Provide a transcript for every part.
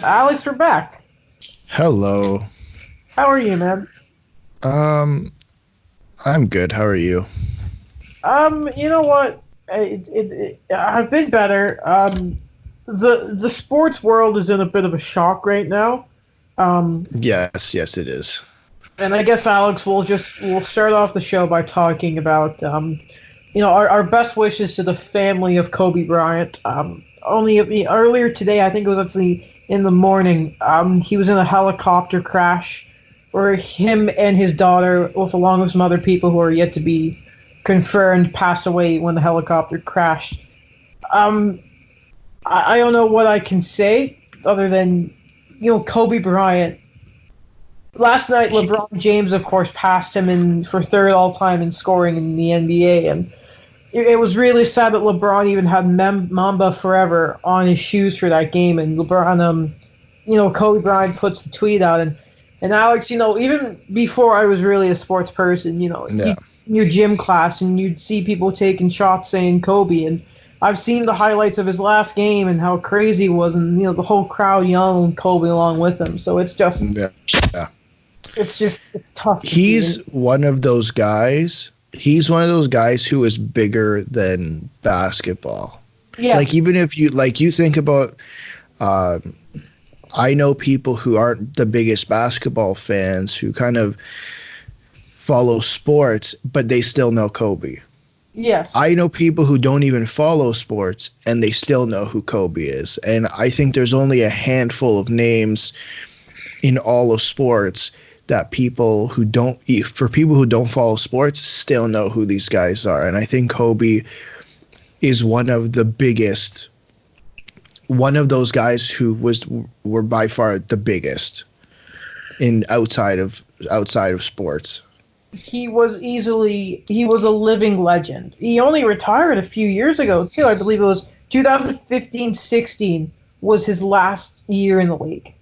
Alex, we're back. Hello. How are you, man? I'm good. How are you? You know what? I've been better. The sports world is in a bit of a shock right now. Yes, it is. And I guess Alex, we'll start off the show by talking about our best wishes to the family of Kobe Bryant. Earlier today, I think it was actually in the morning, he was in a helicopter crash where him and his daughter, along with some other people who are yet to be confirmed, passed away when the helicopter crashed. I don't know what I can say other than, Kobe Bryant. Last night, LeBron James, of course, passed him for third all-time in scoring in the NBA, and it was really sad that LeBron even had Mamba Forever on his shoes for that game, and LeBron, Kobe Bryant puts the tweet out, and Alex, even before I was really a sports person, in your gym class, and you'd see people taking shots saying Kobe, and I've seen the highlights of his last game and how crazy he was, and the whole crowd yelling Kobe along with him. So it's just, it's tough. He's one of those guys. He's one of those guys who is bigger than basketball. Yeah. Like, even if you think about, I know people who aren't the biggest basketball fans who kind of follow sports, but they still know Kobe. Yes. I know people who don't even follow sports and they still know who Kobe is. And I think there's only a handful of names in all of sports that people who don't follow sports still know who these guys are. And I think Kobe is one of the biggest, one of those guys who were by far the biggest in outside of sports. He was a living legend. He only retired a few years ago too. I believe it was 2015-16 was his last year in the league.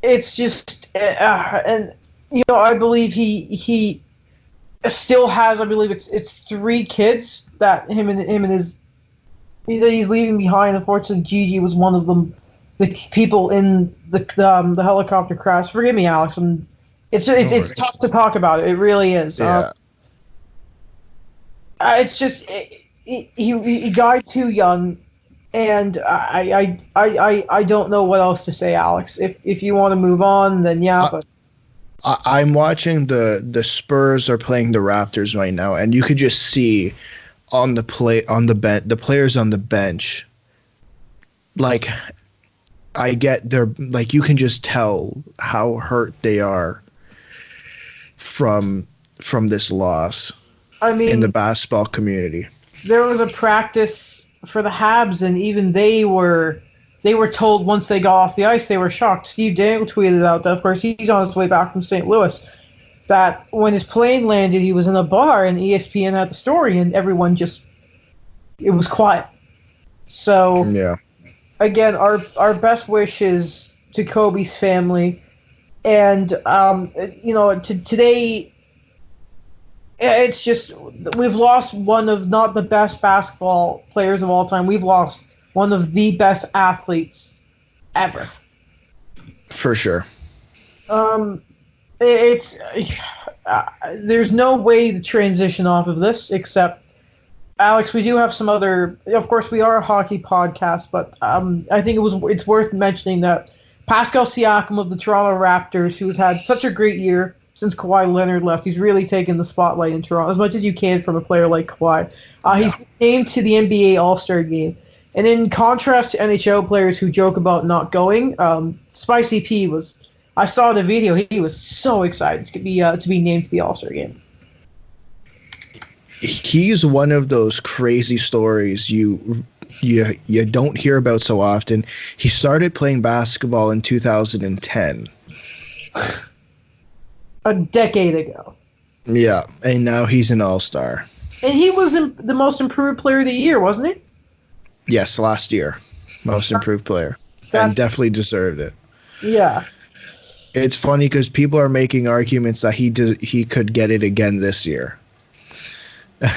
It's just, and I believe he still has. I believe it's 3 kids that him and his that he's leaving behind. Unfortunately, Gigi was one of them. The people in the helicopter crash. Forgive me, Alex. It's tough to talk about. It really is. Yeah. It's just he died too young. And I don't know what else to say, Alex. If you want to move on, then yeah. But I'm watching the Spurs are playing the Raptors right now, and you could just see the players on the bench. Like, I get you can just tell how hurt they are from this loss. I mean, in the basketball community, there was a practice for the Habs, and even they were told once they got off the ice, they were shocked. Steve Dangle tweeted out that, of course, he's on his way back from St. Louis, that when his plane landed, he was in a bar, and ESPN had the story, and everyone it was quiet. So, yeah. Again, our best wishes to Kobe's family, and today. It's just, we've lost one of not the best basketball players of all time. We've lost one of the best athletes ever. For sure. There's no way to transition off of this, except, Alex, we do have some other, of course we are a hockey podcast, but I think it's worth mentioning that Pascal Siakam of the Toronto Raptors, who's had such a great year since Kawhi Leonard left, he's really taken the spotlight in Toronto as much as you can from a player like Kawhi. He's named to the NBA All-Star Game. And in contrast to NHL players who joke about not going, Spicy P I saw the video, he was so excited to be named to the All-Star Game. He's one of those crazy stories you don't hear about so often. He started playing basketball in 2010. A decade ago. Yeah, and now he's an all-star. And he was the most improved player of the year, wasn't he? Yes, last year. Most improved player. And definitely deserved it. Yeah. It's funny because people are making arguments that he could get it again this year. We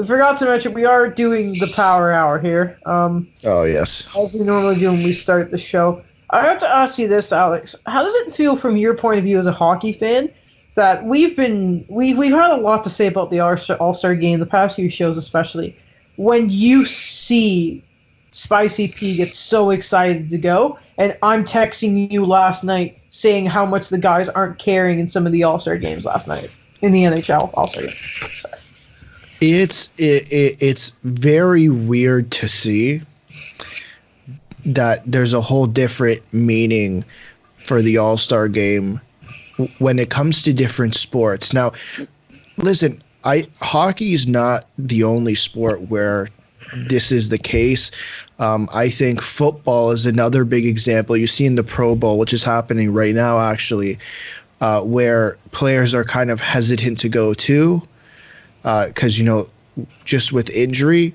forgot to mention we are doing the Power Hour here. Oh, yes. As we normally do when we start the show. I have to ask you this, Alex. How does it feel from your point of view as a hockey fan that we've had a lot to say about the All-Star game, the past few shows especially, when you see Spicy P get so excited to go, and I'm texting you last night saying how much the guys aren't caring in some of the All-Star games last night in the NHL All-Star game. Sorry. It's very weird to see that there's a whole different meaning for the All-Star game when it comes to different sports. Now, listen, hockey is not the only sport where this is the case. I think football is another big example. You see in the Pro Bowl, which is happening right now, actually, where players are kind of hesitant to go to because, just with injury.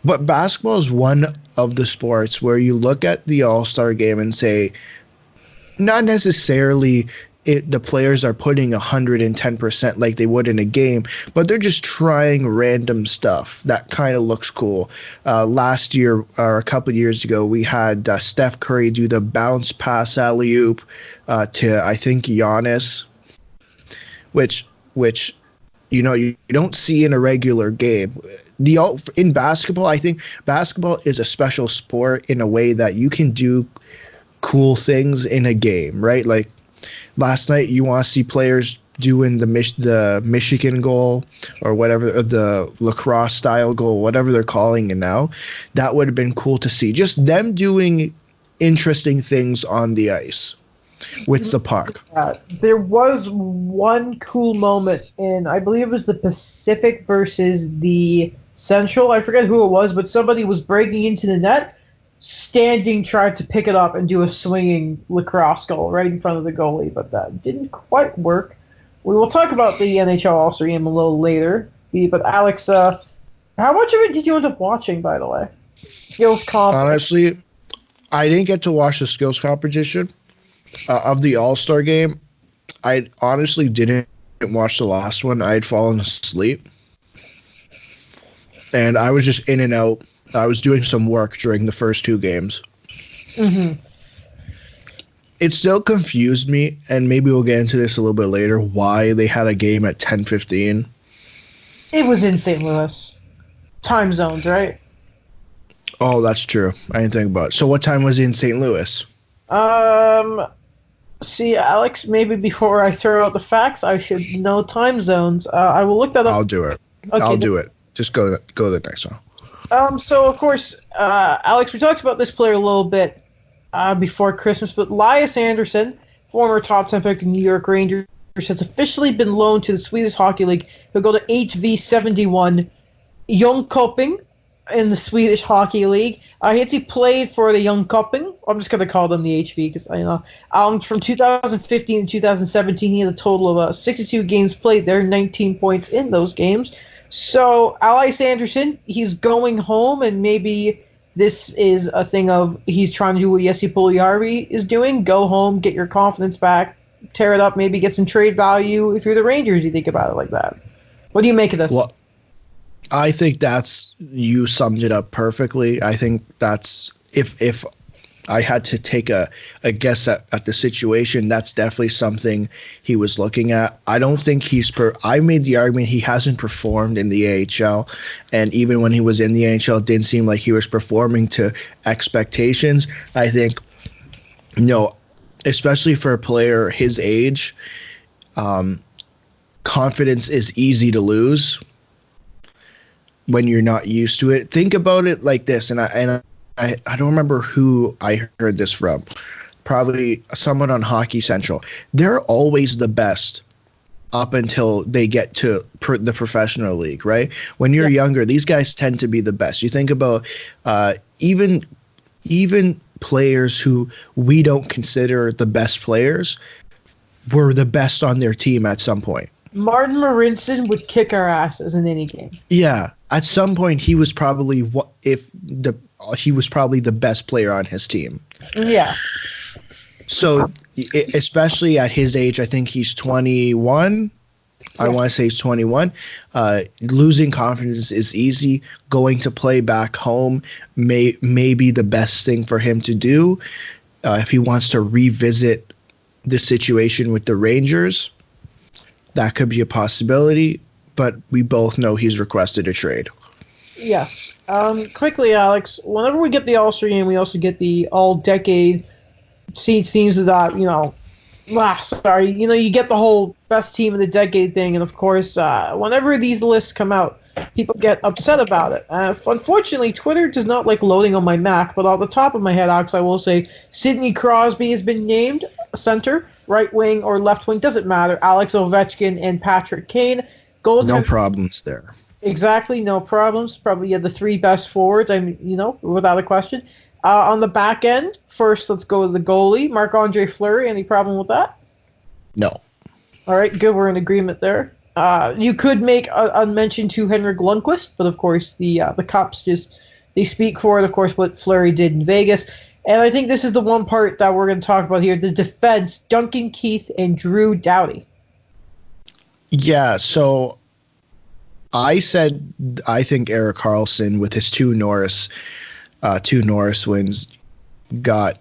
But basketball is one of the sports where you look at the All-Star game and say, not necessarily the players are putting 110% like they would in a game, but they're just trying random stuff that kind of looks cool. Last year, or a couple of years ago, we had Steph Curry do the bounce pass alley-oop to, I think, Giannis, which you don't see in a regular game. In basketball, I think basketball is a special sport in a way that you can do cool things in a game, right? Like last night, you want to see players doing the Michigan goal or whatever, or the lacrosse style goal, whatever they're calling it now. That would have been cool to see. Just them doing interesting things on the ice with the puck. There was one cool moment in, I believe it was the Pacific versus the Central. I forget who it was, but somebody was breaking into the net, standing, tried to pick it up and do a swinging lacrosse goal right in front of the goalie, but that didn't quite work. We will talk about the NHL All-Star game a little later. But Alex, how much of it did you end up watching, by the way? Skills comp. Honestly, I didn't get to watch the skills competition of the All-Star game. I honestly didn't watch the last one. I had fallen asleep. And I was just in and out. I was doing some work during the first two games. Mm-hmm. It still confused me, and maybe we'll get into this a little bit later, why they had a game at 10:15. It was in St. Louis. Time zones, right? Oh, that's true. I didn't think about it. So what time was it in St. Louis? See, Alex, maybe before I throw out the facts, I should know time zones. I will look that up. I'll do it. Okay, I'll do it. Just go to the next one. So, of course, Alex, we talked about this player a little bit before Christmas, but Elias Anderson, former top 10 pick of New York Rangers, has officially been loaned to the Swedish Hockey League. He'll go to HV71 Jönköping in the Swedish Hockey League. He played for the Jönköping. I'm just going to call them the HV because I know. From 2015 to 2017, he had a total of 62 games played there, 19 points in those games. So, Elias Anderson, he's going home, and maybe this is a thing of he's trying to do what Jesse Puljujärvi is doing. Go home, get your confidence back, tear it up, maybe get some trade value. If you're the Rangers, you think about it like that. What do you make of this? Well, I think you summed it up perfectly. I think that's, if I had to take a guess at the situation, that's definitely something he was looking at. I don't think I made the argument he hasn't performed in the AHL, and even when he was in the NHL, it didn't seem like he was performing to expectations. I think, especially for a player his age, confidence is easy to lose when you're not used to it. Think about it like this, and I don't remember who I heard this from. Probably someone on Hockey Central. They're always the best up until they get to the professional league, right? When you're younger, these guys tend to be the best. You think about even players who we don't consider the best players were the best on their team at some point. Martin Marincin would kick our asses in any game. Yeah, at some point he was probably the best player on his team. Yeah. So, especially at his age, I think he's 21. I want to say he's 21. Losing confidence is easy. Going to play back home may be the best thing for him to do if he wants to revisit the situation with the Rangers. That could be a possibility, but we both know he's requested a trade. Yes. Quickly, Alex, whenever we get the All-Star game, we also get the all-decade scenes of that, you get the whole best team of the decade thing, and of course, whenever these lists come out, people get upset about it. Unfortunately, Twitter does not like loading on my Mac, but off the top of my head, Alex, I will say Sidney Crosby has been named center, right wing or left wing, doesn't matter. Alex Ovechkin and Patrick Kane. No problems there. Exactly, no problems. Probably the three best forwards, without a question. On the back end, first let's go to the goalie, Marc-Andre Fleury. Any problem with that? No. All right, good. We're in agreement there. You could make a mention to Henrik Lundqvist, but of course the Cups they speak for it. Of course, what Fleury did in Vegas, and I think this is the one part that we're going to talk about here: the defense, Duncan Keith and Drew Doughty. Yeah. So I think Erik Karlsson with his two Norris wins got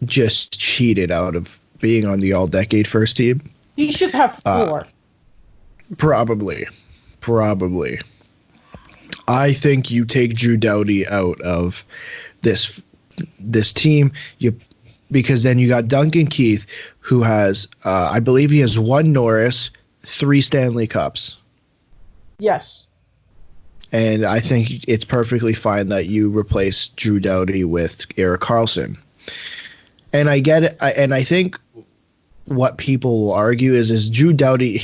just cheated out of being on the all-decade first team. He should have 4. Probably. I think you take Drew Doughty out of this team, because then you got Duncan Keith, who has, I believe he has 1 Norris, 3 Stanley Cups. Yes. And I think it's perfectly fine that you replace Drew Doughty with Erik Karlsson. And I get it. And I think what people will argue is Drew Doughty,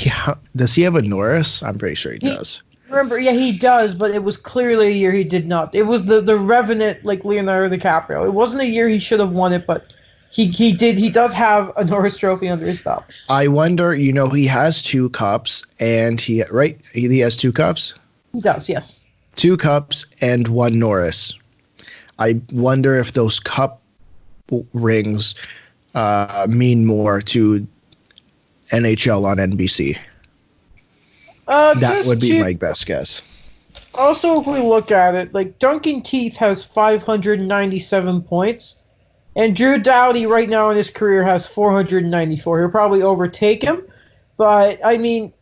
does he have a Norris? I'm pretty sure he does. Remember, yeah, he does, but it was clearly a year he did not. It was the Revenant, like Leonardo DiCaprio. It wasn't a year he should have won it, but he did. He does have a Norris Trophy under his belt. I wonder, he has 2 cups, and he has 2 cups? He does, yes. 2 cups and 1 Norris. I wonder if those cup rings mean more to NHL on NBC. That would be my best guess. Also, if we look at it, like Duncan Keith has 597 points, and Drew Doughty right now in his career has 494. He'll probably overtake him, but I mean,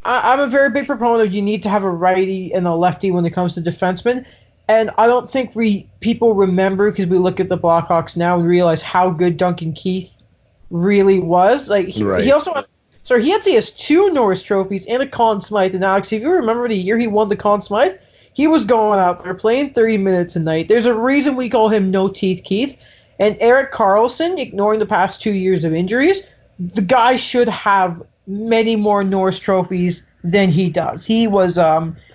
I'm a very big proponent of you need to have a righty and a lefty when it comes to defensemen, and I don't think people remember, because we look at the Blackhawks now and realize how good Duncan Keith really was. Like he also has. So he has 2 Norris trophies and a Conn Smythe. And Alex, if you remember the year he won the Conn Smythe, he was going out there playing 30 minutes a night. There's a reason we call him No Teeth Keith. And Erik Karlsson, ignoring the past 2 years of injuries, the guy should have many more Norris trophies than he does. He was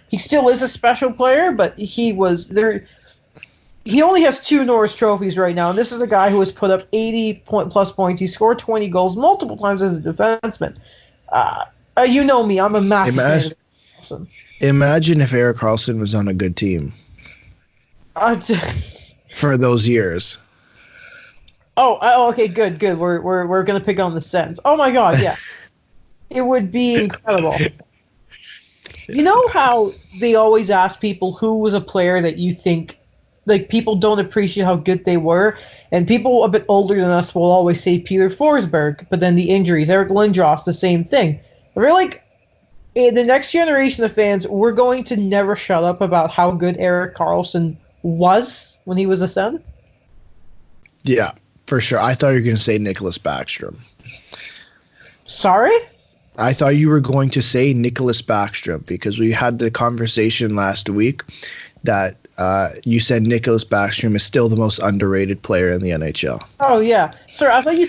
he still is a special player, but he was there. He only has 2 Norris trophies right now, and this is a guy who has put up 80-plus points. He scored 20 goals multiple times as a defenseman. You know me, I'm a massive fan of Erik Karlsson. Imagine if Erik Karlsson was on a good team for those years. Oh, okay, good. We're gonna pick on the Sens. Oh my God, yeah, it would be incredible. You know how they always ask people who was a player that you think, like, people don't appreciate how good they were, and people a bit older than us will always say Peter Forsberg, but then the injuries, Eric Lindros, the same thing. We're like, in the next generation of fans, we're going to never shut up about how good Erik Karlsson was when he was a Sen. Yeah, for sure. I thought you were going to say Nicholas Backstrom. Sorry? I thought you were going to say Nicholas Backstrom, because we had the conversation last week that you said Nicholas Backstrom is still the most underrated player in the NHL. Oh yeah, sir. I thought you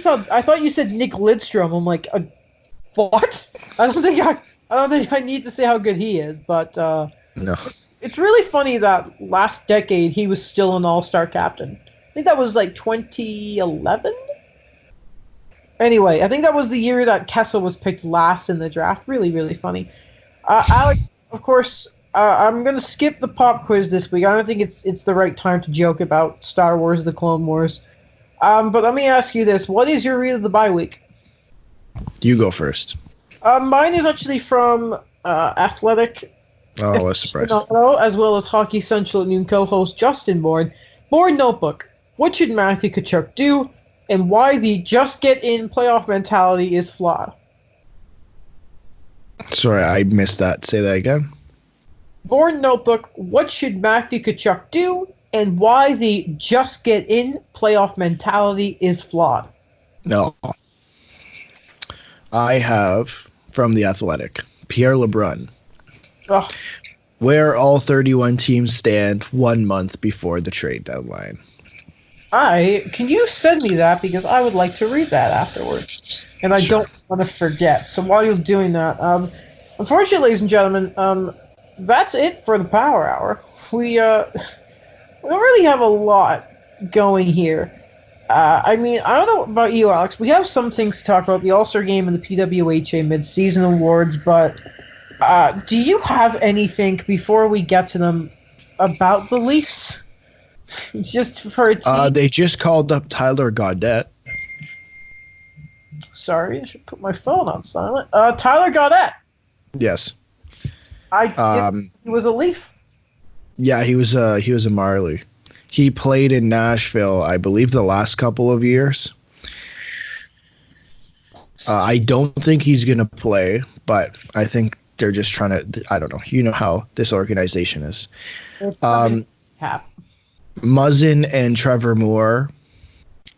said Nick Lidstrom. I'm like, what? I don't think I need to say how good he is, but no. It's really funny that last decade he was still an All-Star captain. I think that was like 2011. Anyway, I think that was the year that Kessel was picked last in the draft. Really, really funny. Alex, of course, I'm going to skip the pop quiz this week. I don't think it's the right time to joke about Star Wars: The Clone Wars. But let me ask you this: what is your read of the bye week? You go first. Mine is actually from Athletic. Oh, a surprise. As well as Hockey Central Noon co-host Justin Board. Board Notebook. What should Matthew Tkachuk do, and why the just get in playoff mentality is flawed? Sorry, I missed that. Say that again. Board Notebook. What should Matthew Tkachuk do, and why the just get in playoff mentality is flawed? No. I have, from The Athletic, Pierre LeBrun. Ugh. Where all 31 teams stand 1 month before the trade deadline. Can you send me that, because I would like to read that afterwards, and I don't want to forget. So while you're doing that, unfortunately, ladies and gentlemen, that's it for the Power Hour. We don't really have a lot going here. I mean, I don't know about you, Alex. We have some things to talk about, the All-Star Game and the PWHA Mid-Season Awards, but do you have anything, before we get to them, about the Leafs? Just for a team? They just called up Tyler Gaudette. Sorry, I should put my phone on silent. Tyler Gaudette. Yes. He was a Leaf. Yeah, he was a Marley. He played in Nashville, I believe, the last couple of years. I don't think he's going to play, but I think they're just trying to, I don't know. You know how this organization is. Muzzin and Trevor Moore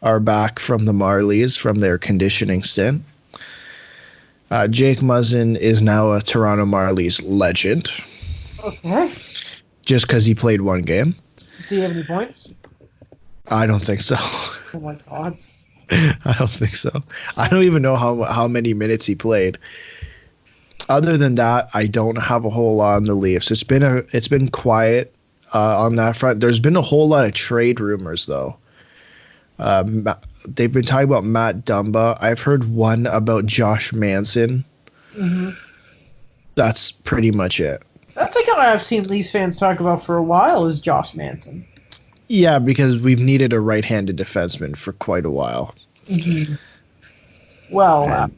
are back from the Marlies from their conditioning stint. Jake Muzzin is now a Toronto Marlies legend. Okay. Just because he played one game. Do you have any points? I don't think so. Oh my god. I don't think so. I don't even know how many minutes he played. Other than that, I don't have a whole lot on the Leafs. It's been quiet on that front. There's been a whole lot of trade rumors though. They've been talking about Matt Dumba. I've heard one about Josh Manson. Mm-hmm. That's pretty much it. That's a guy I've seen Leafs fans talk about for a while, is Josh Manson. Yeah, because we've needed a right-handed defenseman for quite a while. Mm-hmm. Well,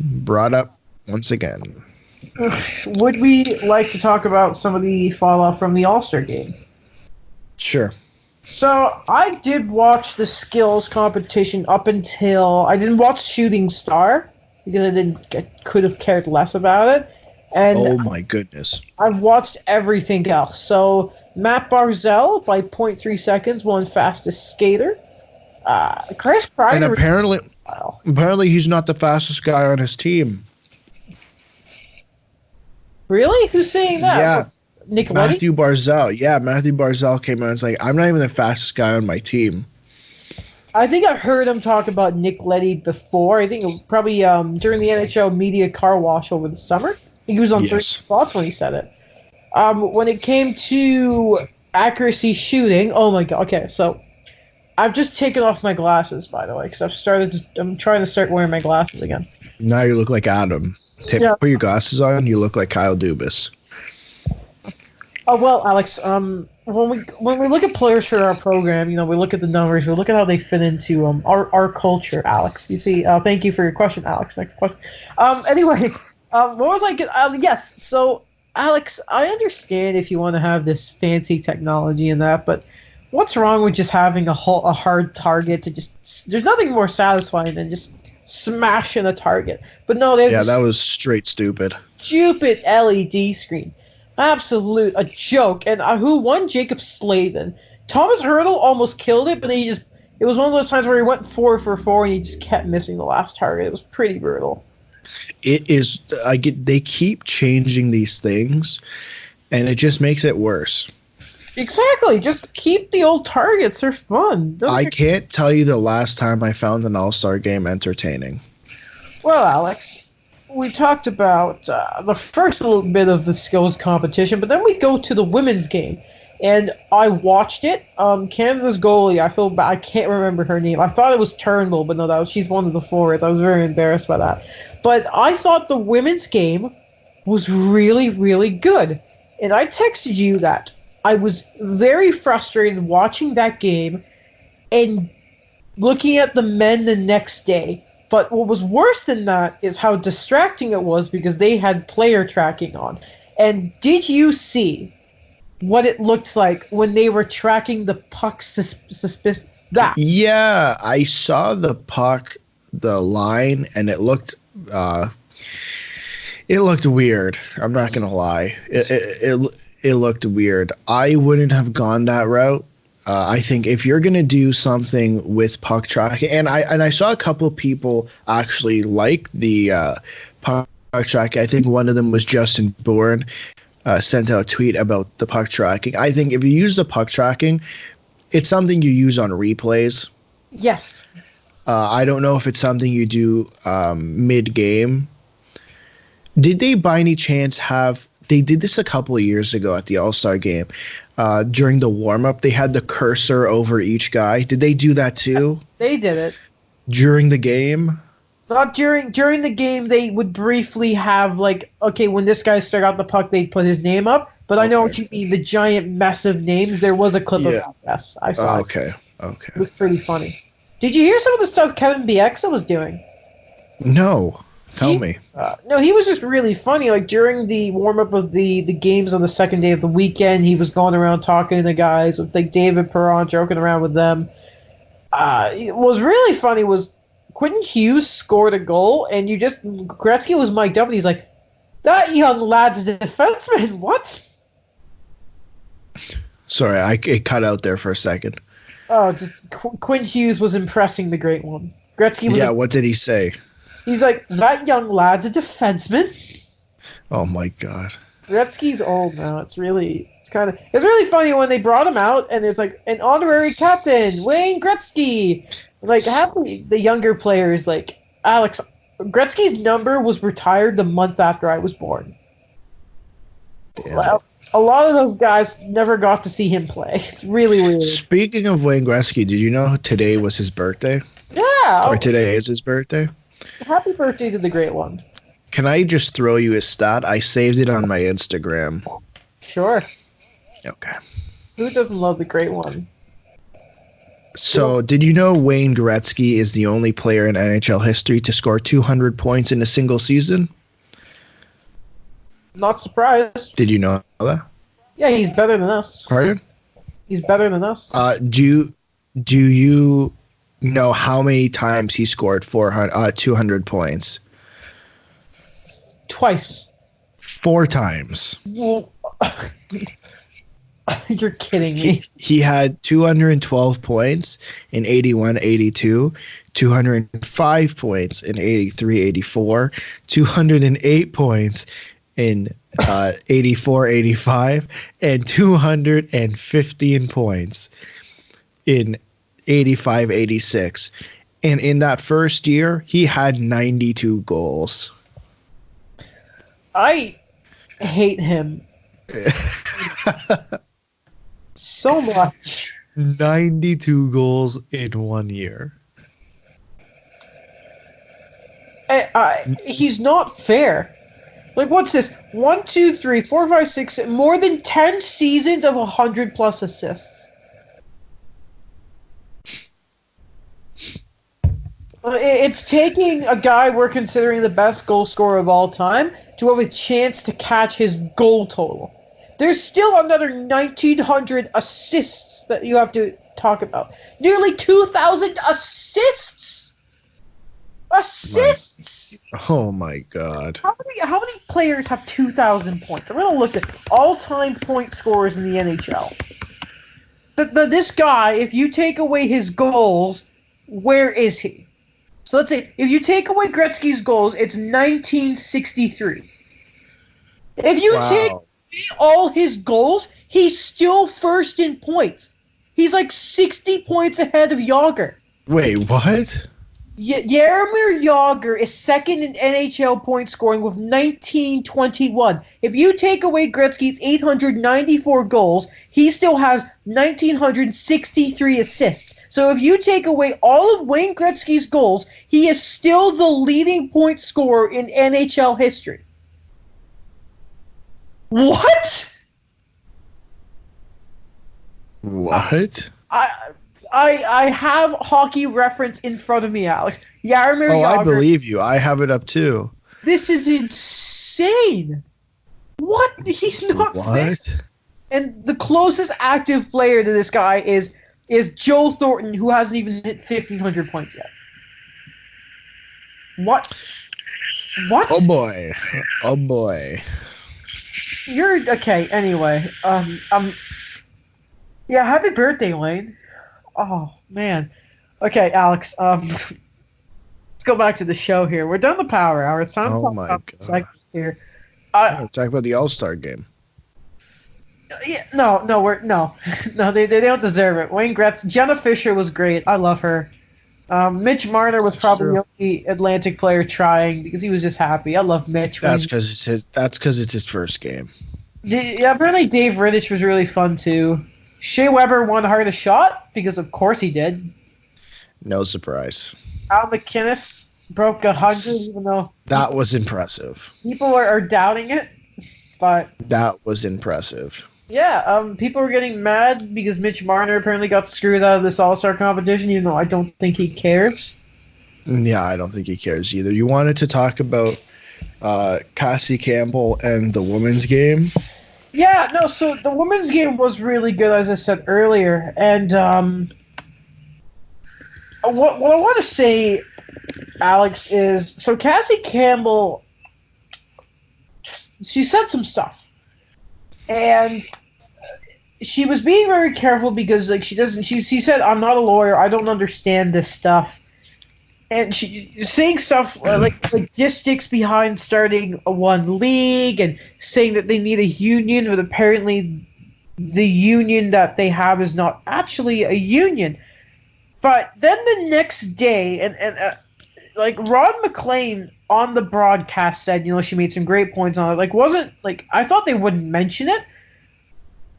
brought up once again. Would we like to talk about some of the fallout from the All-Star Game? Sure. So, I did watch the skills competition up until... I didn't watch Shooting Star, because I could have cared less about it. And oh my goodness. I've watched everything else. So, Matt Barzal, by 0.3 seconds, won fastest skater. Chris Kreider... And apparently he's not the fastest guy on his team. Really? Who's saying that? Yeah. Nick Leddy? Matthew Barzal. Yeah, Matthew Barzal came out and was like, I'm not even the fastest guy on my team. I think I've heard him talk about Nick Leddy before. I think it was probably during the NHL media car wash over the summer. He was on 3 spots when he said it. When it came to accuracy shooting, oh my god. Okay, so I've just taken off my glasses, by the way, because I'm trying to start wearing my glasses again. Now you look like Adam. Put your glasses on, you look like Kyle Dubas. Oh well, Alex. When we look at players for our program, we look at the numbers, we look at how they fit into our culture, Alex. You see, thank you for your question, Alex. Next question. Anyway, what was I? Yes. So, Alex, I understand if you want to have this fancy technology and that, but what's wrong with just having a hard target to just? There's nothing more satisfying than just smashing a target. But no, that was straight stupid. Stupid LED screen. Absolute a joke. And who won? Jacob Slavin. Thomas Hurdle almost killed it, but then it was one of those times where he went 4 for 4 and he just kept missing the last target. It was pretty brutal. It is. They keep changing these things, and it just makes it worse. Exactly. Just keep the old targets. They're fun. I can't tell you the last time I found an All-Star game entertaining. Well, Alex, we talked about the first little bit of the skills competition, but then we go to the women's game, and I watched it. Canada's goalie, I feel bad. I can't remember her name. I thought it was Turnbull, but no, she's one of the forwards. I was very embarrassed by that. But I thought the women's game was really, really good. And I texted you that I was very frustrated watching that game and looking at the men the next day. But what was worse than that is how distracting it was because they had player tracking on. And did you see what it looked like when they were tracking the puck that? Yeah, I saw the puck, the line, and it looked weird. I'm not gonna lie. It looked weird. I wouldn't have gone that route. I think if you're gonna do something with puck tracking, and I saw a couple of people actually like the puck tracking. I think one of them was Justin Bourne. Sent out a tweet about the puck tracking. I think if you use the puck tracking, it's something you use on replays. Yes. I don't know if it's something you do mid-game. Did they by any chance they did this a couple of years ago at the All-Star game. During the warm-up, they had the cursor over each guy. Did they do that too? They did it. During the game? Not during the game. They would briefly have when this guy struck out the puck, they'd put his name up. But I know what you mean. The giant mess of names. There was a clip of that. Yes, I saw. Okay. It was pretty funny. Did you hear some of the stuff Kevin Bieksa was doing? No. Tell me. No, he was just really funny. Like during the warm up of the games on the second day of the weekend, he was going around talking to the guys with David Perron, joking around with them. What was really funny was Quentin Hughes scored a goal, and Gretzky was mic'd up, and he's like, "That young lad's a defenseman." What? Sorry, it cut out there for a second. Oh, just Quentin Hughes was impressing the great one. Gretzky was. Yeah, what did he say? He's like, "That young lad's a defenseman." Oh my God. Gretzky's old now. It's really funny when they brought him out, and it's like an honorary captain, Wayne Gretzky. Like half the younger players, like Alex Gretzky's number was retired the month after I was born. Well, a lot of those guys never got to see him play. It's really weird. Speaking of Wayne Gretzky, did you know today was his birthday? Yeah. Or today is his birthday? Happy birthday to the great one. Can I just throw you a stat? I saved it on my Instagram. Sure. Okay. Who doesn't love the great one? So, did you know Wayne Gretzky is the only player in NHL history to score 200 points in a single season? Not surprised. Did you know that? Yeah, he's better than us. Pardon? He's better than us. Do you know how many times he scored 200 points? Twice. 4 times. Well, you're kidding me. He had 212 points in 81-82, 205 points in 83-84, 208 points in 84-85, and 215 points in 85-86. And in that first year, he had 92 goals. I hate him so much. 92 goals in 1 year. He's not fair. Like, what's this? 1, 2, 3, 4, 5, 6, more than 10 seasons of 100+ assists. It's taking a guy we're considering the best goal scorer of all time to have a chance to catch his goal total. There's still another 1,900 assists that you have to talk about. Nearly 2,000 assists! Assists! Oh my God. How many players have 2,000 points? I'm going to look at all-time point scorers in the NHL. This guy, if you take away his goals, where is he? So let's say, if you take away Gretzky's goals, it's 1963. If you take away all his goals, he's still first in points. He's like 60 points ahead of Yager. Wait, what? Jaromir Jagr is second in NHL point scoring with 1921. If you take away Gretzky's 894 goals, he still has 1,963 assists. So if you take away all of Wayne Gretzky's goals, he is still the leading point scorer in NHL history. What? What? I have Hockey Reference in front of me, Alex. Jaromir Jagr. I believe you. I have it up too. This is insane. What? He's not fit. And the closest active player to this guy is Joe Thornton, who hasn't even hit 1,500 points yet. What? What? Oh boy. Oh boy. You're okay. Anyway, yeah. Happy birthday, Wayne. Oh man. Okay, Alex. Let's go back to the show here. We're done the Power Hour. It's time to talk about the segment here. Talk about the All-Star game. Yeah, no, they don't deserve it. Wayne Gretzky, Jenna Fisher was great. I love her. Mitch Marner was probably the only Atlantic player trying because he was just happy. I love Mitch. That's because it's his first game. Yeah, apparently Dave Riddich was really fun too. Shea Weber won hardest shot because of course he did. No surprise. Al McInnes broke 100, even though that was impressive. People are doubting it, but that was impressive. Yeah, people were getting mad because Mitch Marner apparently got screwed out of this All-Star competition, even though I don't think he cares. Yeah, I don't think he cares either. You wanted to talk about Cassie Campbell and the women's game? Yeah, no, so the women's game was really good, as I said earlier. And what I want to say, Alex, is so Cassie Campbell, she said some stuff. And she was being very careful because, like, she said, I'm not a lawyer, I don't understand this stuff. And she's saying stuff like logistics behind starting one league and saying that they need a union, but apparently the union that they have is not actually a union. But then the next day, and like Ron McLean on the broadcast said, she made some great points on it. Like, wasn't like I thought they wouldn't mention it.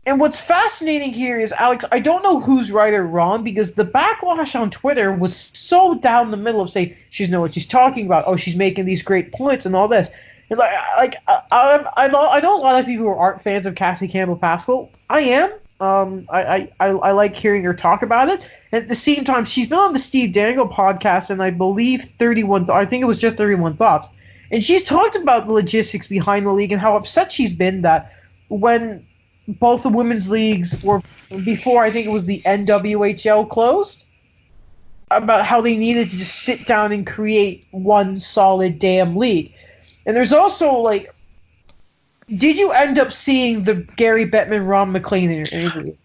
And what's fascinating here is, Alex, I don't know who's right or wrong because the backlash on Twitter was so down the middle of saying she doesn't know what she's talking about. Oh, she's making these great points and all this. And I know a lot of people who aren't fans of Cassie Campbell basketball. I am. I like hearing her talk about it. And at the same time, she's been on the Steve Dangle podcast, and I believe 31. I think it was just 31 Thoughts, and she's talked about the logistics behind the league and how upset she's been that when both the women's leagues were before, I think it was the NWHL closed, about how they needed to just sit down and create one solid damn league. And there's also, like, did you end up seeing the Gary Bettman Ron McLean interview?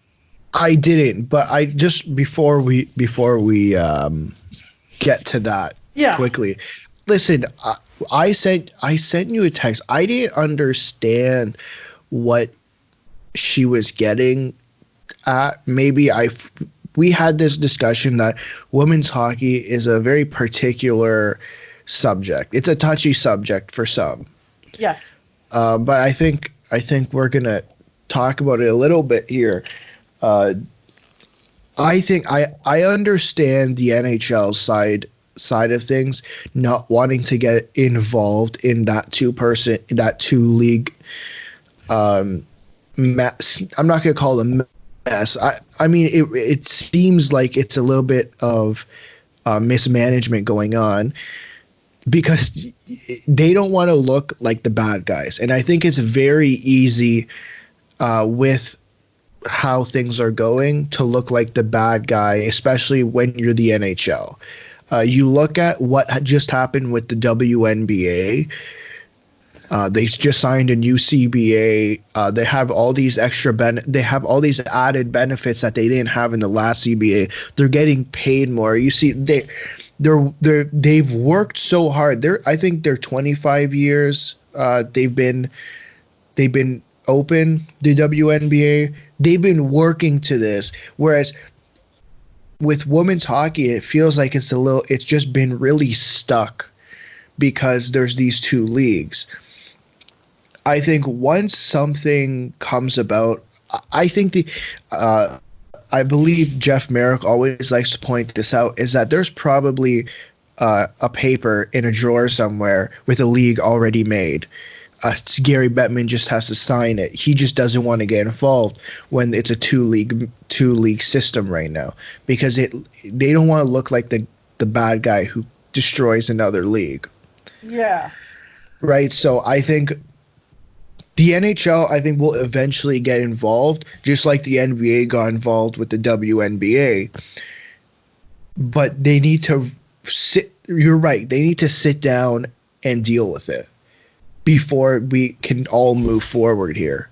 I didn't, but I just before we get to that quickly. Listen, I sent you a text. I didn't understand what she was getting at. Maybe we had this discussion that women's hockey is a very particular subject. It's a touchy subject for some. Yes. But I think we're gonna talk about it a little bit here. I think I understand the NHL side of things, not wanting to get involved in that two league mess. I'm not gonna call it a mess. I mean it seems like it's a little bit of mismanagement going on, because they don't want to look like the bad guys. And I think it's very easy with how things are going to look like the bad guy, especially when you're the NHL. You look at what just happened with the WNBA. They just signed a new CBA. They have all these they have all these added benefits that they didn't have in the last CBA. They're getting paid more. You see, they've worked so hard. I think they're 25 years. They've been open, the WNBA. They've been working to this. Whereas with women's hockey, it feels like it's just been really stuck because there's these two leagues. I think once something comes about, I think I believe Jeff Merrick always likes to point this out, is that there's probably a paper in a drawer somewhere with a league already made. Gary Bettman just has to sign it. He just doesn't want to get involved when it's a two league system right now, because they don't want to look like the bad guy who destroys another league. Yeah. Right. So I think the NHL will eventually get involved, just like the NBA got involved with the WNBA. But they need to sit. You're right. They need to sit down and deal with it before we can all move forward here.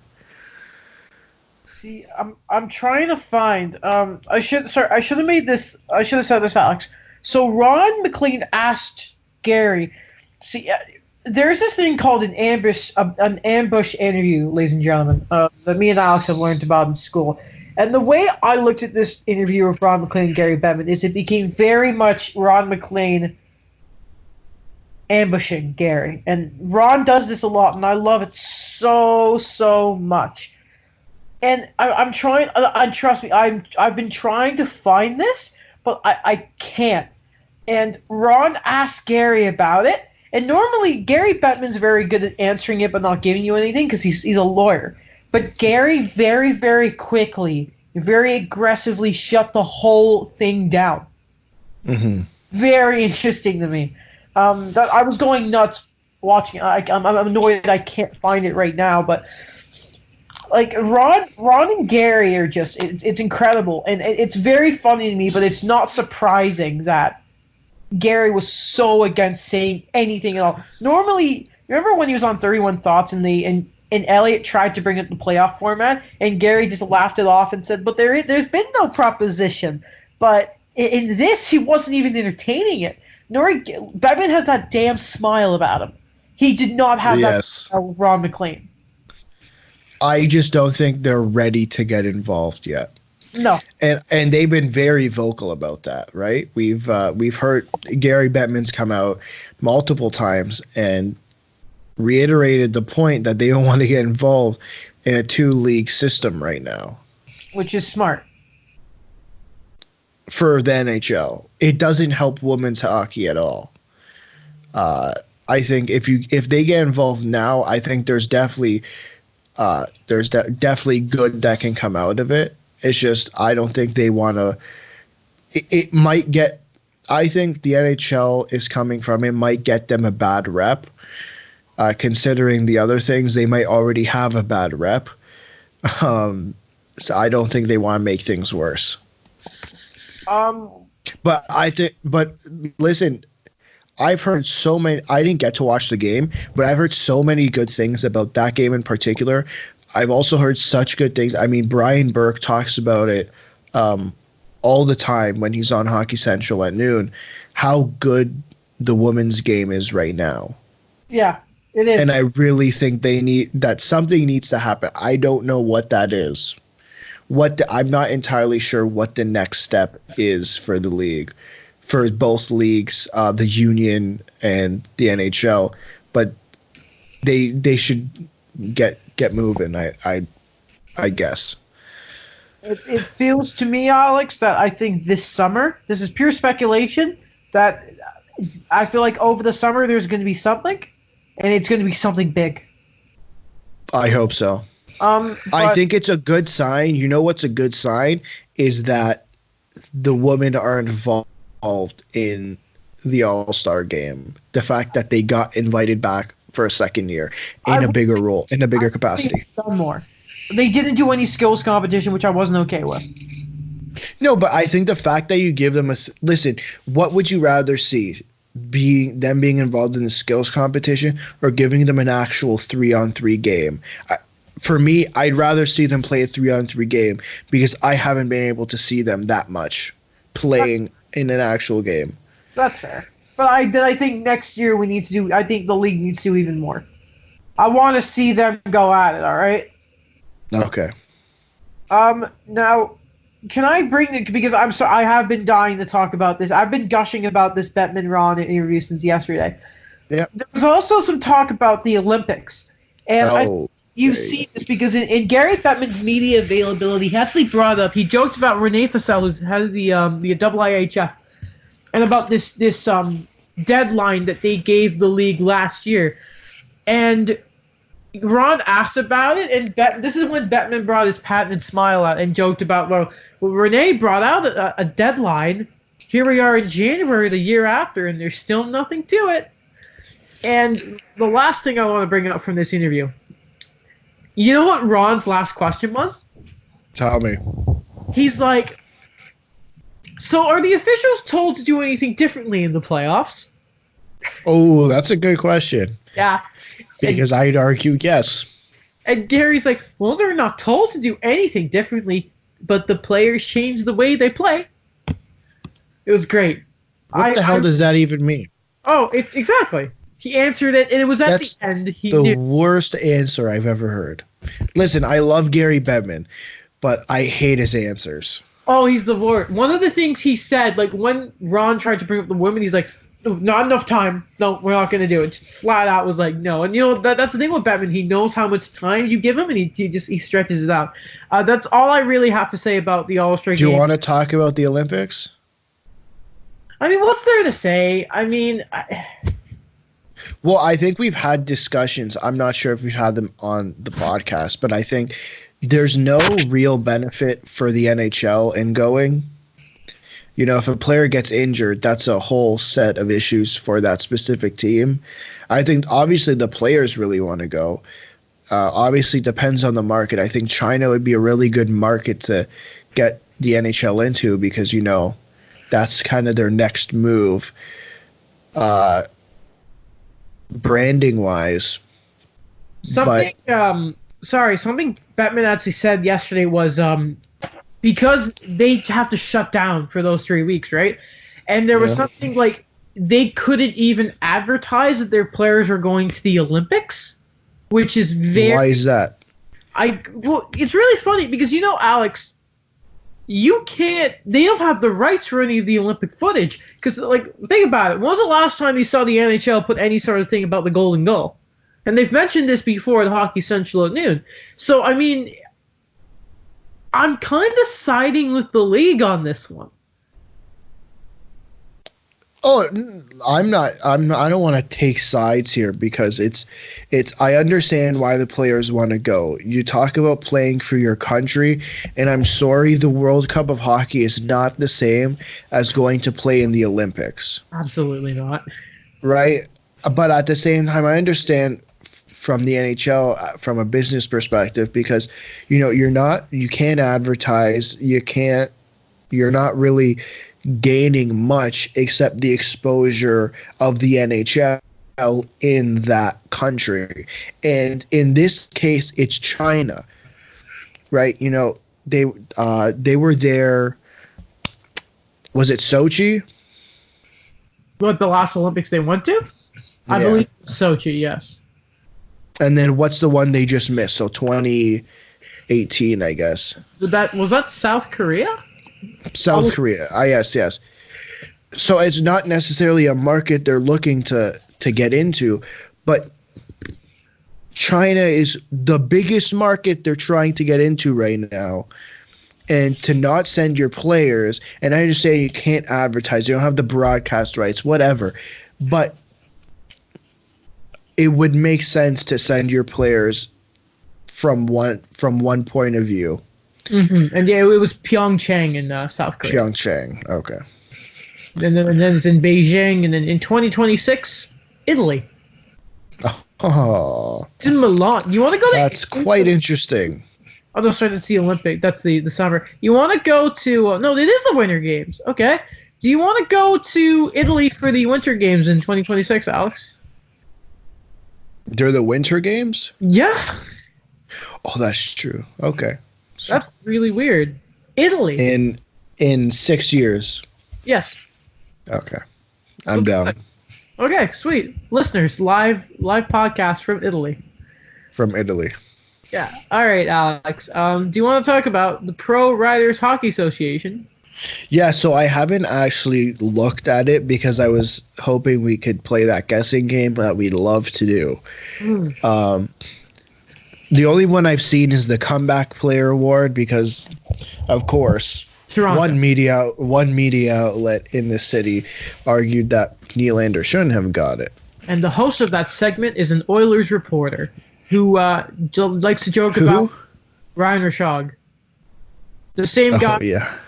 See, I'm trying to find. I should have made this. I should have said this, Alex. So Ron McLean asked Gary. See, there's this thing called an ambush interview, ladies and gentlemen, that me and Alex have learned about in school. And the way I looked at this interview with Ron McLean and Gary Bettman is it became very much Ron McLean ambushing Gary. And Ron does this a lot, and I love it so much. And I'm trying. Trust me, I've been trying to find this, but I can't. And Ron asked Gary about it. And normally Gary Bettman's very good at answering it, but not giving you anything because he's a lawyer. But Gary very, very quickly, very aggressively shut the whole thing down. Mm-hmm. Very interesting to me. That I was going nuts watching. I'm annoyed that I can't find it right now, but like Ron and Gary are just it's incredible, and it's very funny to me. But it's not surprising that Gary was so against saying anything at all. Normally, remember when he was on 31 Thoughts and Elliott tried to bring it to the playoff format, and Gary just laughed it off and said, "But there's been no proposition." But in this, he wasn't even entertaining it. Bettman has that damn smile about him. He did not have that smile with Ron McLean. I just don't think they're ready to get involved yet. No. And they've been very vocal about that, right? We've heard Gary Bettman's come out multiple times and reiterated the point that they don't want to get involved in a two-league system right now. Which is smart. For the NHL. It doesn't help women's hockey at all. I think if they get involved now, I think there's definitely good that can come out of it. It's just I don't think they want to. It might get. I think the NHL is coming from it might get them a bad rep. Considering the other things, they might already have a bad rep. So I don't think they want to make things worse. But listen, I've heard so many. I didn't get to watch the game, but I've heard so many good things about that game in particular. I've also heard such good things. I mean, Brian Burke talks about it all the time when he's on Hockey Central at noon, how good the women's game is right now. Yeah, it is. And I really think something needs to happen. I don't know what that is. I'm not entirely sure what the next step is for the league, for both leagues, the union and the NHL, but they should get moving. I guess. It feels to me, Alex, that I think this summer, this is pure speculation, that I feel like over the summer there's going to be something, and it's going to be something big. I hope so. I think it's a good sign. You know what's a good sign is that the women are involved in the All-Star game. The fact that they got invited back for a second year in a bigger role, in a bigger capacity. Done more. They didn't do any skills competition, which I wasn't okay with. No, but I think the fact that you give them listen, what would you rather see? Them being involved in the skills competition or giving them an actual 3-on-3 game? For me, I'd rather see them play a 3-on-3 game because I haven't been able to see them that much playing in an actual game. That's fair. But I think next year I think the league needs to do even more. I want to see them go at it, all right? Okay. Now, can I bring it, because I'm sorry, I have been dying to talk about this. I've been gushing about this Bettman Ron interview since yesterday. Yeah. There was also some talk about the Olympics, and you've seen this because in Gary Bettman's media availability, he actually brought up. He joked about Renee Fassel, who's head of the IIHF, and about this deadline that they gave the league last year, and Ron asked about it, and this is when Bettman brought his patented smile out and joked about, well Renee brought out a deadline. Here we are in January the year after, and there's still nothing to it. And the last thing I want to bring up from this interview, you know what Ron's last question was? Tell me. He's like, so are the officials told to do anything differently in the playoffs? Oh, that's a good question. Yeah. Because I'd argue yes. And Gary's like, well, they're not told to do anything differently, but the players change the way they play. It was great. What the hell does that even mean? Oh, it's exactly. He answered it, and it was at the end. He the knew. Worst answer I've ever heard. Listen, I love Gary Bettman, but I hate his answers. Oh, he's the worst. One of the things he said, like when Ron tried to bring up the women, he's like, not enough time. No, we're not going to do it. Just flat out was like, no. And, you know, that's the thing with Bettman. He knows how much time you give him, and he stretches it out. That's all I really have to say about the All-Star game. Do you want to talk about the Olympics? I mean, what's there to say? I mean... Well, I think we've had discussions. I'm not sure if we've had them on the podcast, but I think there's no real benefit for the NHL in going. You know, if a player gets injured, that's a whole set of issues for that specific team. I think obviously the players really want to go. Obviously, depends on the market. I think China would be a really good market to get the NHL into because, you know, that's kind of their next move. Branding wise, something Bettman actually said yesterday was because they have to shut down for those 3 weeks, right? And there was something like they couldn't even advertise that their players are going to the Olympics, which is very. Why is that? Well, it's really funny because, you know, Alex, you can't. They don't have the rights for any of the Olympic footage because, like, think about it. When was the last time you saw the NHL put any sort of thing about the golden goal? And they've mentioned this before at Hockey Central at noon. So, I mean, I'm kind of siding with the league on this one. Oh, I'm not. I don't want to take sides here because it's. I understand why the players want to go. You talk about playing for your country, and I'm sorry, the World Cup of Hockey is not the same as going to play in the Olympics. Absolutely not. Right, but at the same time, I understand from the NHL from a business perspective because you know you can't advertise, you're not really gaining much except the exposure of the NHL in that country. And in this case, it's China, right? You know, they were there. Was it Sochi? What, the last Olympics they went to? I believe Sochi, yes. And then what's the one they just missed? So 2018, I guess. Was that South Korea? South Korea. Yes. So it's not necessarily a market they're looking to get into, but China is the biggest market they're trying to get into right now. And to not send your players, and I just say you can't advertise, you don't have the broadcast rights, whatever, but it would make sense to send your players from one point of view. Mm-hmm. And yeah, it was Pyeongchang in South Korea. Pyeongchang, okay. And then it's in Beijing, and then in 2026, Italy. Oh, it's in Milan. You want to go to? That's quite interesting. Oh no, sorry, that's the Olympic. That's the summer. You want to go to? No, it is the Winter Games. Okay. Do you want to go to Italy for the Winter Games in 2026, Alex? They're the Winter Games? Yeah. Oh, that's true. Okay. That's really weird. Italy. In 6 years. Yes. Okay. I'm down. Okay, sweet. Listeners, live podcast from Italy. From Italy. Yeah. All right, Alex. Do you want to talk about the Pro Riders Hockey Association? Yeah, so I haven't actually looked at it because I was hoping we could play that guessing game that we'd love to do. Mm. The only one I've seen is the Comeback Player Award because, of course, Toronto. one media outlet in the city argued that Nylander shouldn't have got it. And the host of that segment is an Oilers reporter who likes to joke about Ryan Rishaug. The same guy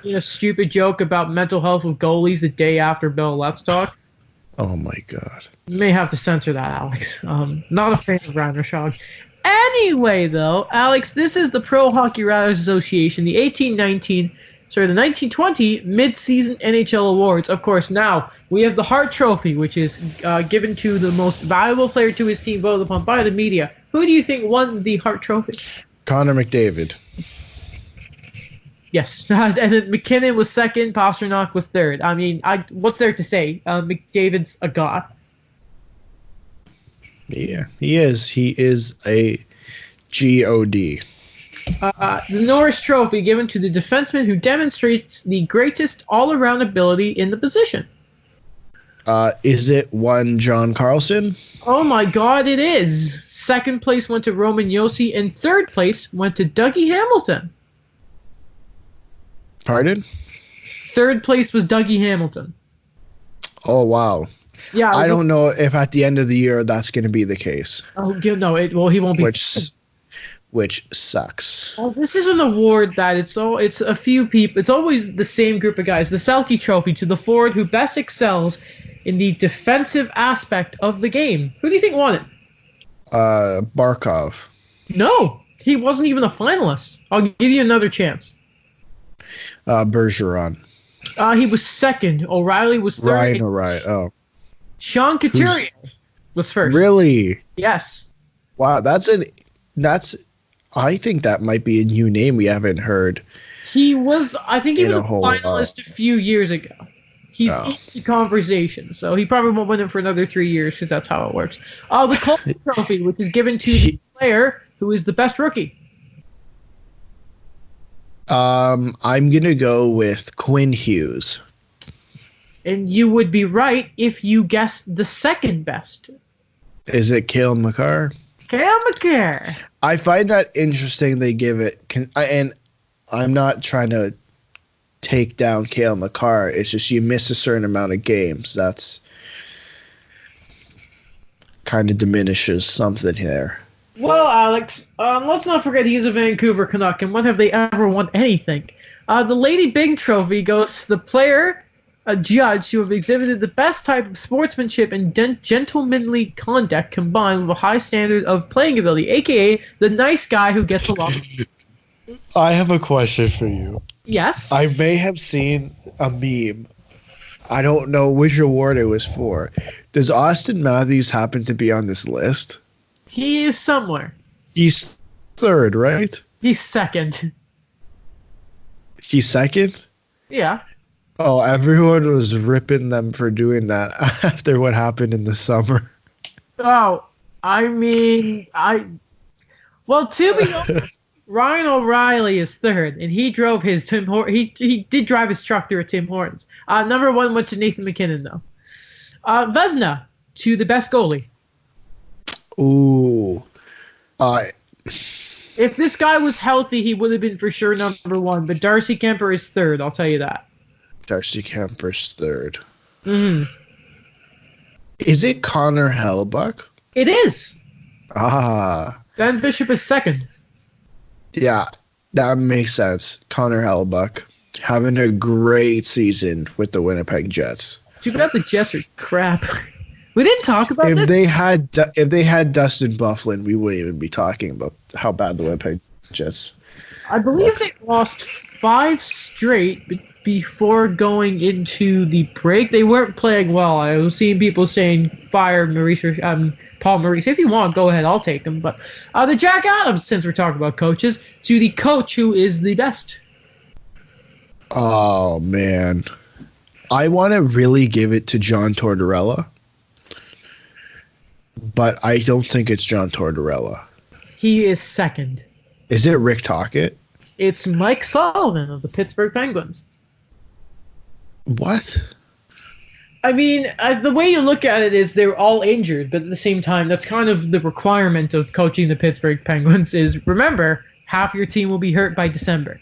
made a stupid joke about mental health with goalies the day after Bill Let's Talk. Oh, my God. You may have to censor that, Alex. Not a fan of Ryan Rishaug. Anyway, though, Alex, this is the Pro Hockey Writers Association, the 1920 mid-season NHL awards. Of course, now we have the Hart Trophy, which is given to the most valuable player to his team, voted upon by the media. Who do you think won the Hart Trophy? Connor McDavid. Yes, and then McKinnon was second, Pasternak was third. I mean, what's there to say? McDavid's a god. Yeah, he is. He is a God. The Norris Trophy given to the defenseman who demonstrates the greatest all-around ability in the position. Is it one John Carlson? Oh my God, it is. Second place went to Roman Josi, and third place went to Dougie Hamilton. Pardon? Third place was Dougie Hamilton. Oh, wow. Yeah, I don't know if at the end of the year that's going to be the case. Oh no! He won't be. Which sucks. Well, this is an award that it's a few people. It's always the same group of guys. The Selke Trophy to the forward who best excels in the defensive aspect of the game. Who do you think won it? Barkov. No, he wasn't even a finalist. I'll give you another chance. Bergeron. He was second. O'Reilly was third. Ryan O'Reilly. Oh. Sean Couturier was first. Really? Yes. Wow, I think that might be a new name we haven't heard. I think he was a finalist a few years ago. He's in the conversation, so he probably won't win it for another 3 years because that's how it works. The Colton Trophy, which is given to the player who is the best rookie. I'm gonna go with Quinn Hughes. And you would be right if you guessed the second best. Is it Cale Makar? Cale Makar. I find that interesting they give it, and I'm not trying to take down Cale Makar. It's just you miss a certain amount of games. That's kind of diminishes something here. Well, Alex, let's not forget he's a Vancouver Canuck, and when have they ever won anything? The Lady Byng Trophy goes to the player, a judge who have exhibited the best type of sportsmanship and gentlemanly conduct combined with a high standard of playing ability, a.k.a. the nice guy who gets along. I have a question for you. Yes? I may have seen a meme. I don't know which award it was for. Does Austin Matthews happen to be on this list? He is somewhere. He's third, right? He's second. He's second? Yeah. Oh, everyone was ripping them for doing that after what happened in the summer. Oh, I mean, well, to be honest, Ryan O'Reilly is third, and he drove his Tim Hortons. He did drive his truck through a Tim Hortons. Number one went to Nathan McKinnon, though. Vezina to the best goalie. Ooh. If this guy was healthy, he would have been for sure number one, but Darcy Kemper is third, I'll tell you that. Darcy Kemper's third. Mm-hmm. Is it Connor Hellebuyck? It is. Ah. Ben Bishop is second. Yeah, that makes sense. Connor Hellebuyck having a great season with the Winnipeg Jets. Too bad the Jets are crap. We didn't talk about this. If they had Dustin Byfuglien, we wouldn't even be talking about how bad the Winnipeg Jets. I believe they lost 5 straight before going into the break. They weren't playing well. I was seeing people saying fire Paul Maurice. If you want, go ahead. I'll take him. But the Jack Adams, since we're talking about coaches, to the coach who is the best. Oh, man. I want to really give it to John Tortorella, but I don't think it's John Tortorella. He is second. Is it Rick Tocchet? It's Mike Sullivan of the Pittsburgh Penguins. What? I mean, the way you look at it is they're all injured, but at the same time, that's kind of the requirement of coaching the Pittsburgh Penguins is, remember, half your team will be hurt by December.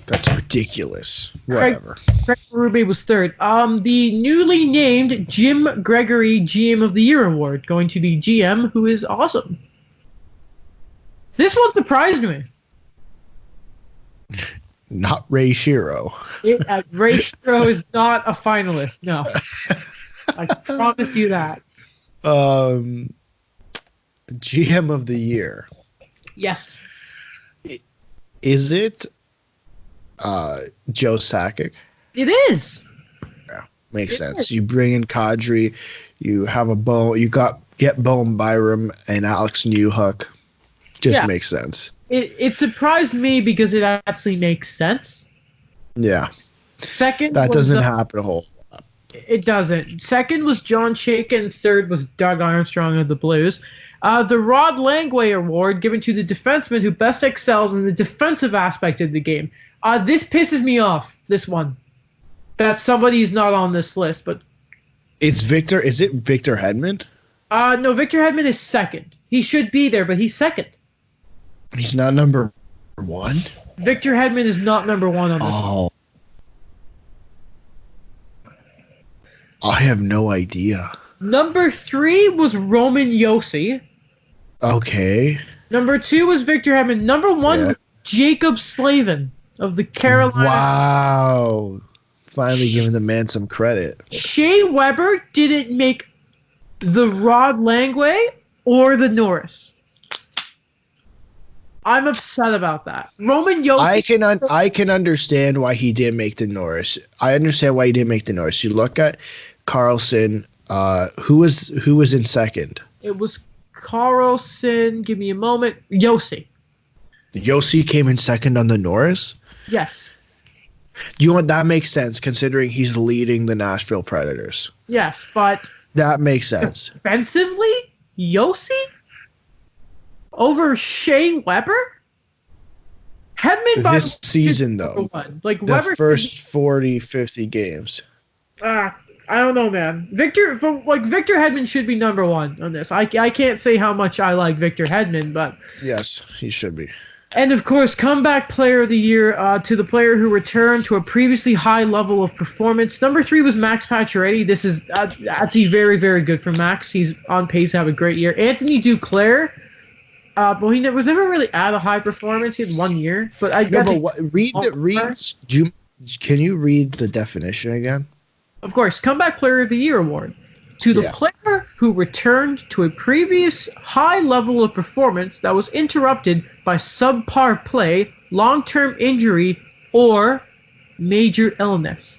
That's ridiculous. Whatever. Craig Berube was third. The newly named Jim Gregory GM of the Year award, going to the GM, who is awesome. This one surprised me. Not Ray Shero. Ray Shero is not a finalist. No, I promise you that. GM of the year. Yes. Is it Joe Sakic? It is. Yeah, makes sense. You bring in Kadri, you have a Bone. You get Bone Byram and Alex Newhook. Just makes sense. It surprised me because it actually makes sense. Yeah. Second, that doesn't happen a whole lot. It doesn't. Second was John Shaken. Third was Doug Armstrong of the Blues. The Rod Langway Award given to the defenseman who best excels in the defensive aspect of the game. This pisses me off. This one, that somebody's not on this list, but it's Victor. Is it Victor Hedman? No, Victor Hedman is second. He should be there, but he's second. He's not number one? Victor Hedman is not number one on this list. I have no idea. Number 3 was Roman Josi. Okay. Number 2 was Victor Hedman. Number 1 was Jacob Slavin of the Carolina. Wow. Finally giving the man some credit. Shea Weber didn't make the Rod Langway or the Norris. I'm upset about that. Roman Josi. I can understand why he didn't make the Norris. I understand why he didn't make the Norris. You look at Carlson. Who was in second? It was Carlson. Give me a moment. Josi. Josi came in second on the Norris? Yes. You know what? That makes sense considering he's leading the Nashville Predators. Yes, but that makes sense. Defensively, Josi over Shea Weber? Hedman this season, though. Like the Weber first 40, 50 games. I don't know, man. Victor Hedman should be number 1 on this. I can't say how much I like Victor Hedman, but yes, he should be. And of course, comeback player of the year to the player who returned to a previously high level of performance. Number 3 was Max Pacioretty. This is actually very, very good for Max. He's on pace to have a great year. Anthony Duclair. Well, he was never really at a high performance. He had 1 year, but can you read the definition again? Of course, comeback player of the year award to the player who returned to a previous high level of performance that was interrupted by subpar play, long-term injury, or major illness.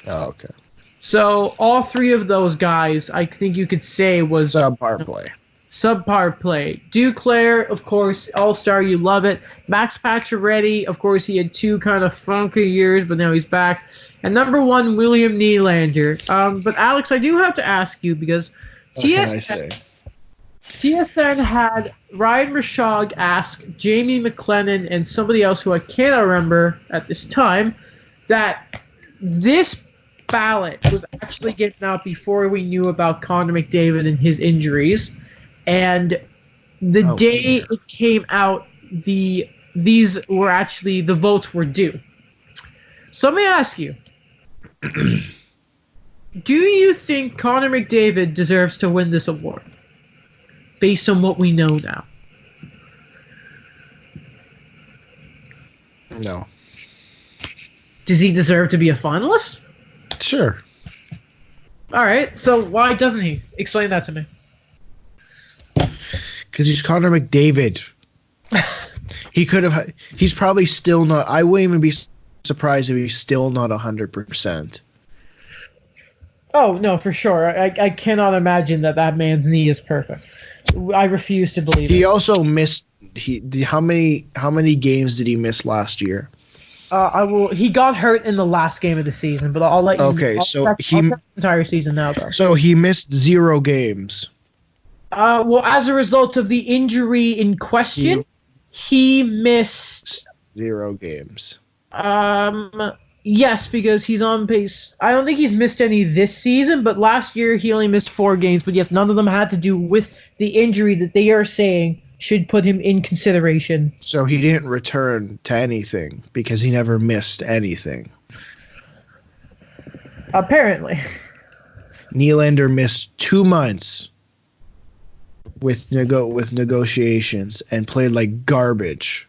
Oh, okay. So all 3 of those guys, I think you could say was subpar play. Subpar play. Duclair, of course, All-Star, you love it. Max Pacioretty, of course, he had 2 kind of funky years, but now he's back. And number 1, William Nylander. But Alex, I do have to ask you because TSN had Ryan Rishaug ask Jamie McLennan and somebody else who I cannot remember at this time that this ballot was actually getting out before we knew about Connor McDavid and his injuries. And the day it came out, the votes were due. So let me ask you, do you think Connor McDavid deserves to win this award based on what we know now? No. Does he deserve to be a finalist? Sure. All right, so why doesn't he? Explain that to me. Because he's Connor McDavid. He's probably still not. I wouldn't even be surprised if he's still not 100%. Oh, no, for sure. I cannot imagine that man's knee is perfect. I refuse to believe it. He also missed. How many games did he miss last year? He got hurt in the last game of the season, but I'll let you. Okay, so he entire season now though. So he missed 0 games. Well, as a result of the injury in question. He missed 0 games. Yes, because he's on pace. I don't think he's missed any this season, but last year he only missed 4 games. But yes, none of them had to do with the injury that they are saying should put him in consideration. So he didn't return to anything because he never missed anything. Apparently. Nylander missed 2 months with negotiations and played like garbage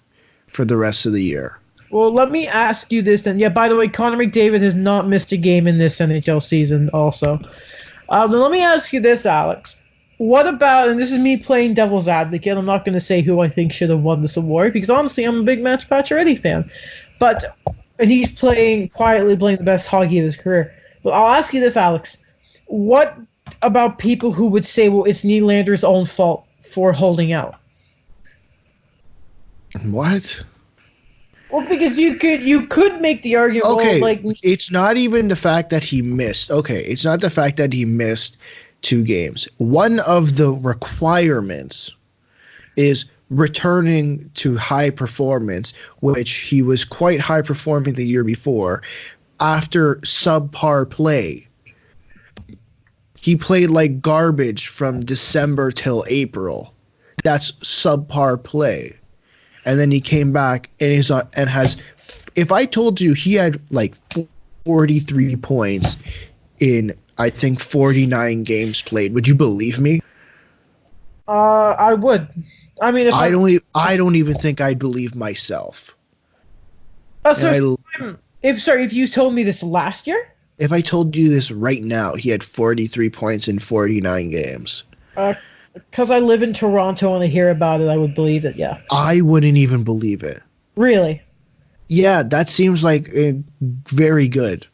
for the rest of the year. Well, let me ask you this then. Yeah, by the way, Connor McDavid has not missed a game in this NHL season also. Then let me ask you this, Alex. What about, and this is me playing devil's advocate, I'm not going to say who I think should have won this award, because honestly, I'm a big Match Pacioretty fan. And he's quietly playing the best hockey of his career. But I'll ask you this, Alex. What about people who would say, well, it's Nylander's own fault for holding out? What? Well, because you could make the argument. Okay, well, it's not even the fact that he missed. Okay, it's not the fact that he missed 2 games. One of the requirements is returning to high performance, which he was quite high performing the year before, after subpar play. He played like garbage from December till April. That's subpar play. And then he came back and has. If I told you he had like 43 points in, I think, 49 games played, would you believe me? I would. I mean, I don't even think I'd believe myself. If you told me this last year. If I told you this right now, he had 43 points in 49 games. Because I live in Toronto and I hear about it, I would believe it, yeah. I wouldn't even believe it. Really? Yeah, that seems like very good.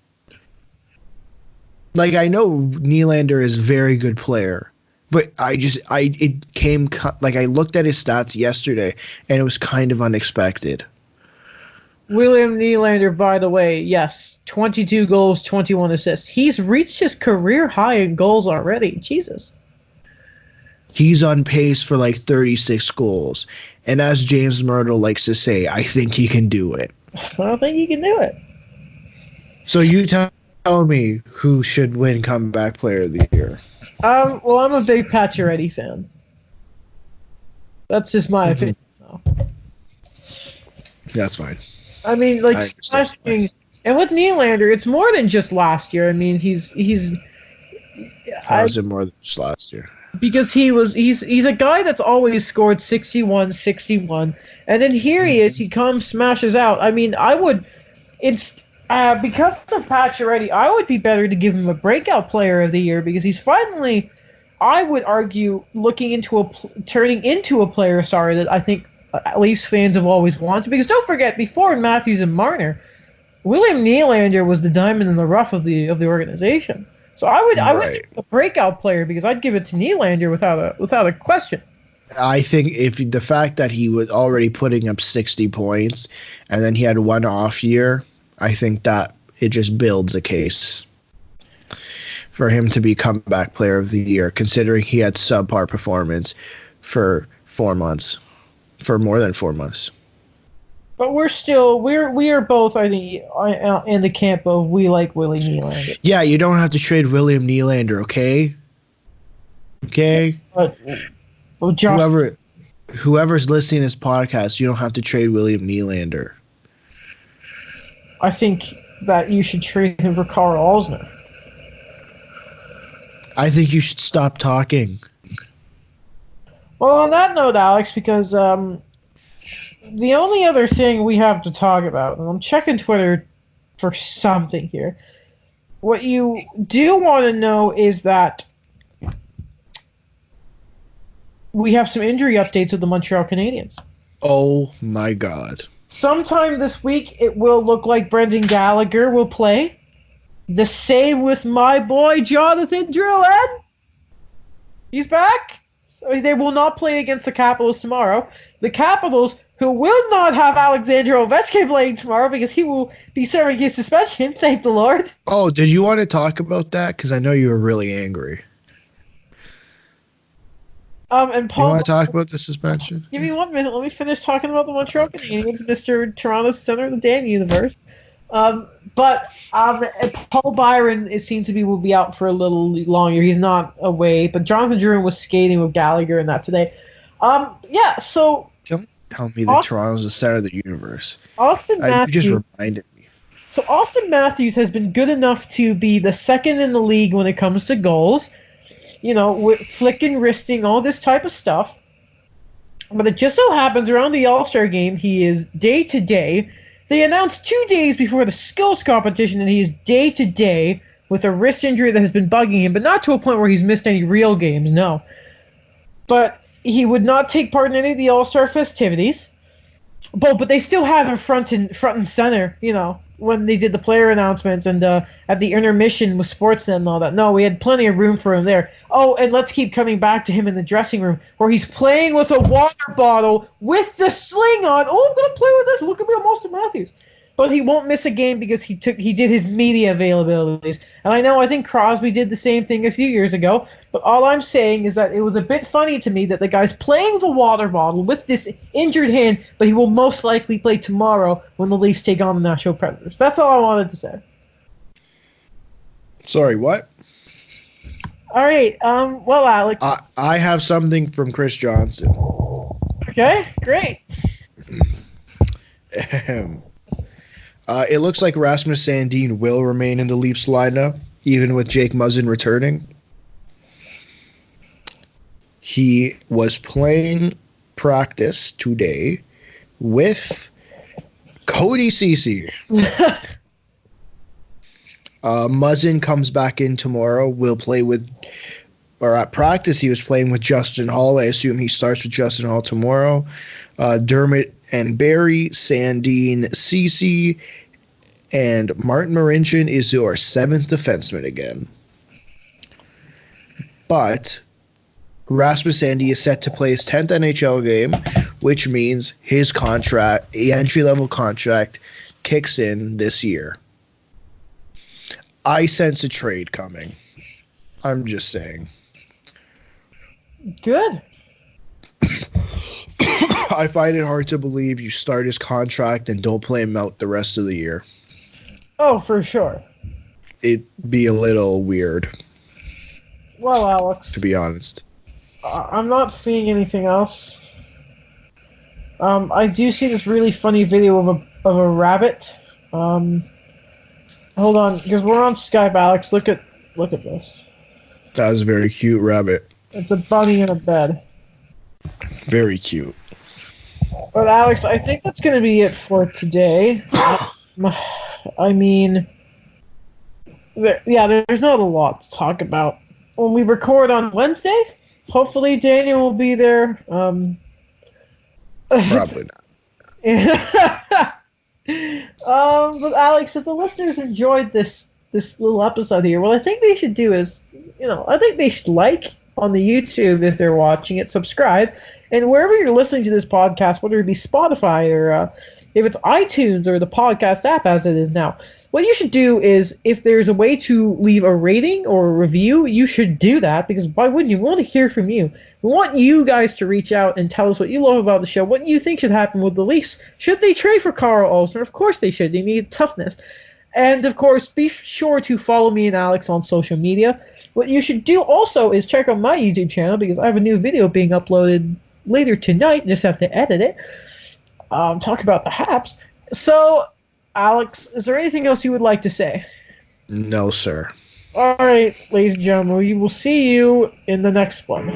Like, I know Nylander is a very good player, but I looked at his stats yesterday and it was kind of unexpected. William Nylander, by the way, yes, 22 goals, 21 assists. He's reached his career high in goals already. Jesus. He's on pace for like 36 goals. And as James Myrtle likes to say, I think he can do it. I don't think he can do it. So you tell me who should win Comeback Player of the Year. Well, I'm a big Pacioretty fan. That's just my opinion, though. That's fine. I mean, like, smashing, and with Nylander, it's more than just last year. I mean, How is it more than just last year? Because he's a guy that's always scored 61, 61, and then here he is. He comes, smashes out. I mean, because of Pacioretty, I would be better to give him a breakout player of the year because he's finally, I would argue, turning into a player. Sorry, that I think Leafs fans have always wanted. Because don't forget, before Matthews and Marner, William Nylander was the diamond in the rough of the organization. So I would give a breakout player because I'd give it to Nylander without a question. I think if the fact that he was already putting up 60 points and then he had one off year, I think that it just builds a case for him to be Comeback Player of the Year, considering he had subpar performance for 4 months. For more than 4 months. But we are both, I think, in the camp of we like Willie Nylander. Yeah, you don't have to trade William Nylander, okay? Okay? But, well, Josh, whoever's listening to this podcast, you don't have to trade William Nylander. I think that you should trade him for Carl Alsner. I think you should stop talking. Well, on that note, Alex, because the only other thing we have to talk about, and I'm checking Twitter for something here, what you do want to know is that we have some injury updates with the Montreal Canadiens. Oh, my God. Sometime this week, it will look like Brendan Gallagher will play. The same with my boy, Jonathan Drouin. He's back. They will not play against the Capitals tomorrow. The Capitals, who will not have Alexander Ovechkin playing tomorrow because he will be serving his suspension, thank the Lord. Oh, did you want to talk about that? Because I know you were really angry. And You Paul, want to talk about the suspension? give me 1 minute. Let me finish talking about the Montreal Canadiens, Mr. Toronto's center of the damn universe. But Paul Byron, it seems to be, will be out for a little longer. He's not away, but Jonathan Drouin was skating with Gallagher and that today. Yeah, so Don't tell me that Toronto's the center of the universe. Austin Matthews. You just reminded me. So Austin Matthews has been good enough to be the second in the league when it comes to goals. You know, with flicking, wristing, all this type of stuff. But it just so happens around the All-Star game, he is day-to-day. They announced 2 days before the skills competition that he is day-to-day with a wrist injury that has been bugging him, but not to a point where he's missed any real games, no. But he would not take part in any of the All-Star festivities. But they still have him front and center, you know, when they did the player announcements and at the intermission with Sportsnet and all that. No, we had plenty of room for him there. Oh, and let's keep coming back to him in the dressing room where he's playing with a water bottle with the sling on. Oh, I'm going to play with this. Look at me, I'm Austin Matthews. But he won't miss a game because he did his media availabilities. And I think Crosby did the same thing a few years ago. But all I'm saying is that it was a bit funny to me that the guy's playing with a water bottle with this injured hand, but he will most likely play tomorrow when the Leafs take on the Nashville Predators. That's all I wanted to say. Sorry, what? All right. Well, Alex. I have something from Chris Johnson. Okay, great. It looks like Rasmus Sandin will remain in the Leafs lineup, even with Jake Muzzin returning. He was playing practice today with Cody Ceci. Muzzin comes back in tomorrow. Will play with, or at practice he was playing with Justin Hall. I assume he starts with Justin Hall tomorrow. Dermott and Barry, Sandin, Ceci, and Martin Marincin is your 7th defenseman again. But Rasmus Sandin is set to play his 10th NHL game, which means his contract, entry-level contract, kicks in this year. I sense a trade coming. I'm just saying. Good. I find it hard to believe you start his contract and don't play him out the rest of the year. Oh, for sure. It'd be a little weird. Well, Alex. To be honest. I'm not seeing anything else. I do see this really funny video of a rabbit. Hold on, because we're on Skype, Alex. Look at this. That was a very cute rabbit. It's a bunny in a bed. Very cute. But Alex, I think that's going to be it for today. I mean, there's not a lot to talk about. When we record on Wednesday, hopefully Daniel will be there. Probably not. But Alex, if the listeners enjoyed this little episode here, what I think they should do is, I think they should like on the YouTube if they're watching it, subscribe, and wherever you're listening to this podcast, whether it be Spotify or if it's iTunes or the podcast app as it is now, what you should do is, if there's a way to leave a rating or a review, you should do that, because why wouldn't you? We want to hear from you. We want you guys to reach out and tell us what you love about the show, what you think should happen with the Leafs. Should they trade for Carl Olsen? Of course they should. They need toughness. And, of course, be sure to follow me and Alex on social media. What you should do also is check out my YouTube channel, because I have a new video being uploaded later tonight. Just have to edit it. Talk about the Haps. So, Alex, is there anything else you would like to say? No, sir. All right, ladies and gentlemen, we will see you in the next one.